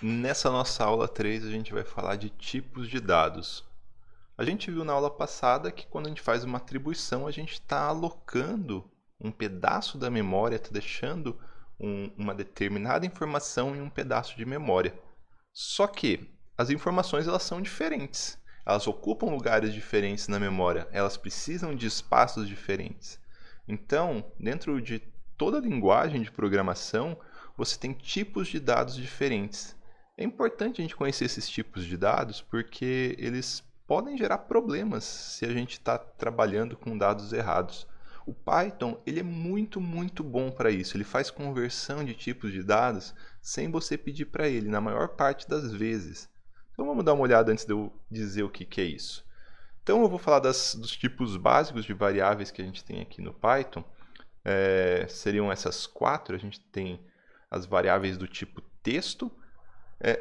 Nessa nossa aula 3 a gente vai falar de tipos de dados. A gente viu na aula passada que quando a gente faz uma atribuição, a gente está alocando um pedaço da memória, está deixando uma determinada informação em um pedaço de memória. Só que as informações elas são diferentes. Elas ocupam lugares diferentes na memória, elas precisam de espaços diferentes. Então, dentro de toda a linguagem de programação, você tem tipos de dados diferentes. É importante a gente conhecer esses tipos de dados porque eles podem gerar problemas se a gente está trabalhando com dados errados. O Python ele é muito bom para isso. Ele faz conversão de tipos de dados sem você pedir para ele, na maior parte das vezes. Então vamos dar uma olhada antes de eu dizer o que é isso. Então eu vou falar dos tipos básicos de variáveis que a gente tem aqui no Python. Seriam essas quatro. A gente tem as variáveis do tipo texto,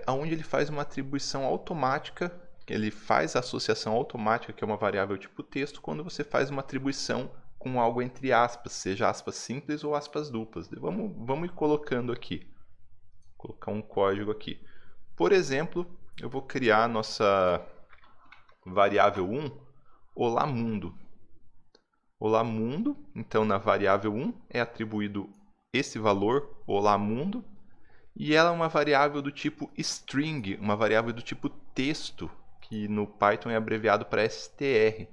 onde ele faz uma atribuição automática, ele faz a associação automática, que é uma variável tipo texto, quando você faz uma atribuição com algo entre aspas, seja aspas simples ou aspas duplas. Vamos ir colocando aqui. Vou colocar um código aqui. Por exemplo, eu vou criar a nossa variável 1, olá mundo. Olá mundo, então na variável 1 é atribuído esse valor, olá mundo, e ela é uma variável do tipo string, uma variável do tipo texto, que no Python é abreviado para str.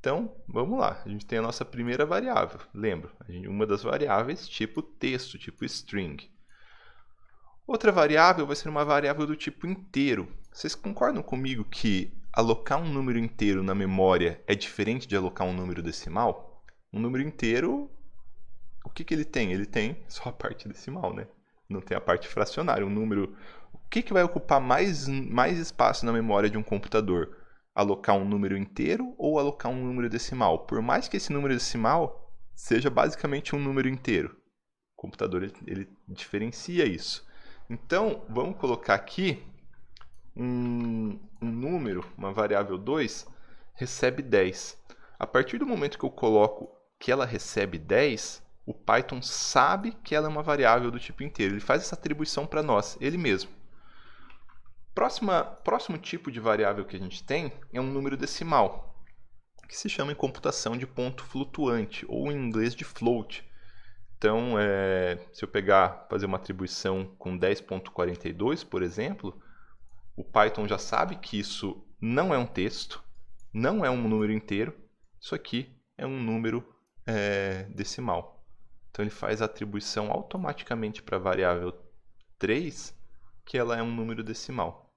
Então, vamos lá, a gente tem a nossa primeira variável, lembra? Uma das variáveis tipo texto, tipo string. Outra variável vai ser uma variável do tipo inteiro. Vocês concordam comigo que alocar um número inteiro na memória é diferente de alocar um número decimal? Um número inteiro, o que ele tem? Ele tem só a parte decimal, né? Não tem a parte fracionária. Um número, o que vai ocupar mais espaço na memória de um computador? Alocar um número inteiro ou alocar um número decimal? Por mais que esse número decimal seja basicamente um número inteiro. O computador ele diferencia isso. Então, vamos colocar aqui um número, uma variável 2, recebe 10. A partir do momento que eu coloco que ela recebe 10, o Python sabe que ela é uma variável do tipo inteiro. Ele faz essa atribuição para nós, ele mesmo. Próximo tipo de variável que a gente tem é um número decimal, que se chama em computação de ponto flutuante, ou em inglês de float. Então, se eu fazer uma atribuição com 10.42, por exemplo, o Python já sabe que isso não é um texto, não é um número inteiro, isso aqui é um número decimal. Então, ele faz a atribuição automaticamente para a variável 3, que ela é um número decimal.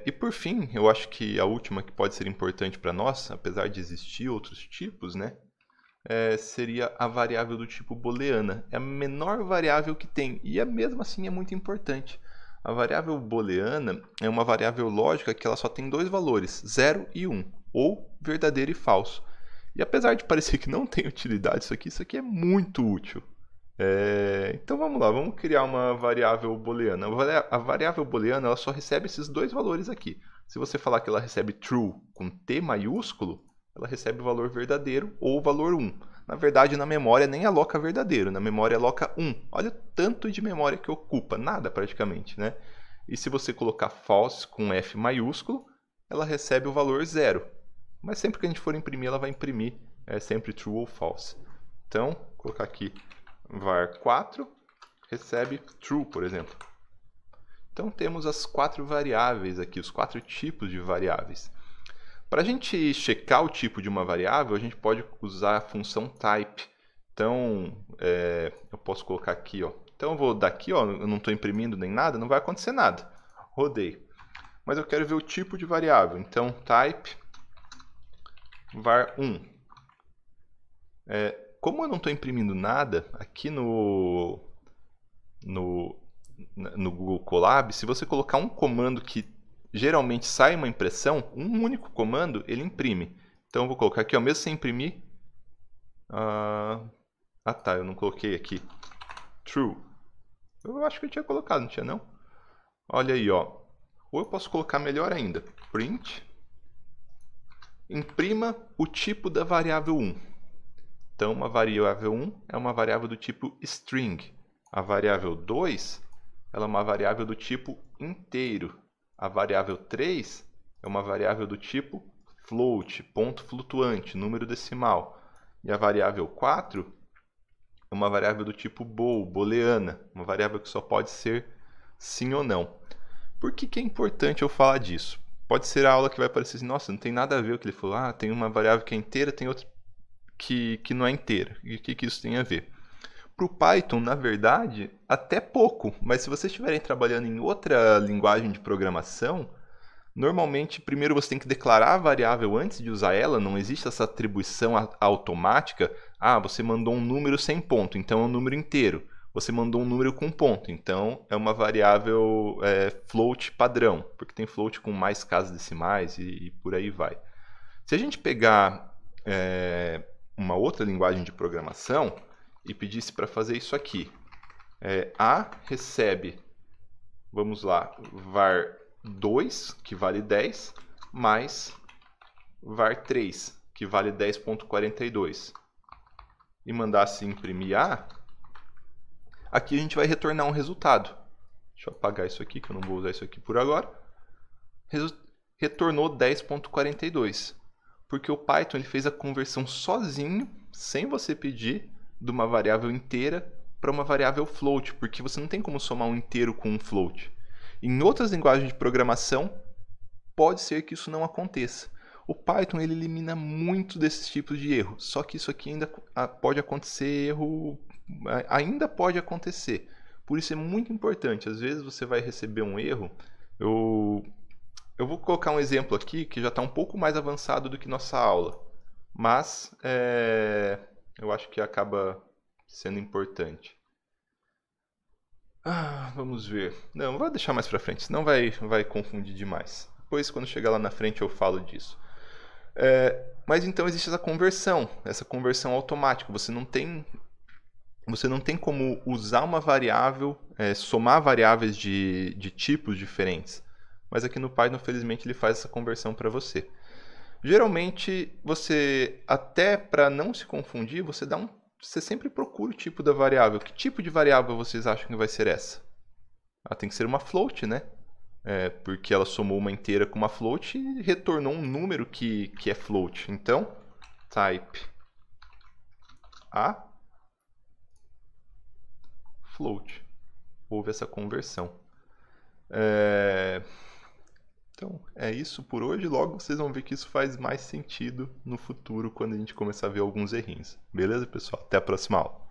E por fim, eu acho que a última que pode ser importante para nós, apesar de existir outros tipos, né? Seria a variável do tipo booleana. É a menor variável que tem e mesmo assim é muito importante. A variável booleana é uma variável lógica que ela só tem dois valores, 0 e 1, ou verdadeiro e falso. E apesar de parecer que não tem utilidade isso aqui é muito útil. Então vamos lá, vamos criar uma variável booleana. A variável booleana ela só recebe esses dois valores aqui. Se você falar que ela recebe true com T maiúsculo, ela recebe o valor verdadeiro ou o valor 1. Na verdade, na memória nem aloca verdadeiro, na memória aloca 1. Olha o tanto de memória que ocupa, nada praticamente, né? E se você colocar false com F maiúsculo, ela recebe o valor 0. Mas sempre que a gente for imprimir, ela vai imprimir sempre true ou false. Então, vou colocar aqui var 4, recebe true, por exemplo. Então temos as quatro variáveis aqui, os quatro tipos de variáveis. Para a gente checar o tipo de uma variável, a gente pode usar a função type. Então, eu posso colocar aqui, ó. Então eu vou daqui, ó, eu não estou imprimindo nem nada, não vai acontecer nada. Rodei. Mas eu quero ver o tipo de variável. Então, type var 1. Como eu não estou imprimindo nada, aqui no Google Colab, se você colocar um comando que geralmente sai uma impressão, um único comando, ele imprime. Então eu vou colocar aqui, ó, mesmo sem imprimir. Tá, eu não coloquei aqui. True. Eu acho que eu tinha colocado, não tinha não? Olha aí, ó. Ou eu posso colocar melhor ainda. Print. Imprima o tipo da variável 1. Então, uma variável 1 é uma variável do tipo string. A variável 2 ela é uma variável do tipo inteiro. A variável 3 é uma variável do tipo float, ponto flutuante, número decimal. E a variável 4 é uma variável do tipo booleana, uma variável que só pode ser sim ou não. Por que é importante eu falar disso? Pode ser a aula que vai parecer assim, nossa, não tem nada a ver o que ele falou. Ah, tem uma variável que é inteira, tem outra que não é inteira. E o que isso tem a ver? Para o Python, na verdade, até pouco. Mas se vocês estiverem trabalhando em outra linguagem de programação, normalmente primeiro você tem que declarar a variável antes de usar ela. Não existe essa atribuição automática. Ah, você mandou um número sem ponto, então é um número inteiro. Você mandou um número com ponto, então é uma variável float padrão, porque tem float com mais casas decimais e por aí vai. Se a gente pegar uma outra linguagem de programação e pedisse para fazer isso aqui, A recebe, vamos lá, var 2, que vale 10, mais var 3, que vale 10.42, e mandasse imprimir A, aqui a gente vai retornar um resultado. Deixa eu apagar isso aqui, que eu não vou usar isso aqui por agora. Retornou 10.42, porque o Python ele fez a conversão sozinho, sem você pedir, de uma variável inteira para uma variável float, porque você não tem como somar um inteiro com um float. Em outras linguagens de programação, pode ser que isso não aconteça. O Python ele elimina muito desses tipos de erro, só que isso aqui ainda pode acontecer erro, ainda pode acontecer. Por isso é muito importante. Às vezes você vai receber um erro. Eu vou colocar um exemplo aqui que já está um pouco mais avançado do que nossa aula, mas eu acho que acaba sendo importante. Vamos ver. Não, vou deixar mais para frente, senão vai confundir demais. Depois, quando chegar lá na frente, eu falo disso. Mas então existe essa conversão automática. Você não tem como usar uma variável, somar variáveis de tipos diferentes. Mas aqui no Python, felizmente, ele faz essa conversão para você. Geralmente, você, até para não se confundir, você sempre procura o tipo da variável. Que tipo de variável vocês acham que vai ser essa? Ela tem que ser uma float, né? Porque ela somou uma inteira com uma float e retornou um número que é float. Então, type a float. Houve essa conversão. Então, é isso por hoje. Logo vocês vão ver que isso faz mais sentido no futuro, quando a gente começar a ver alguns errinhos. Beleza, pessoal? Até a próxima aula.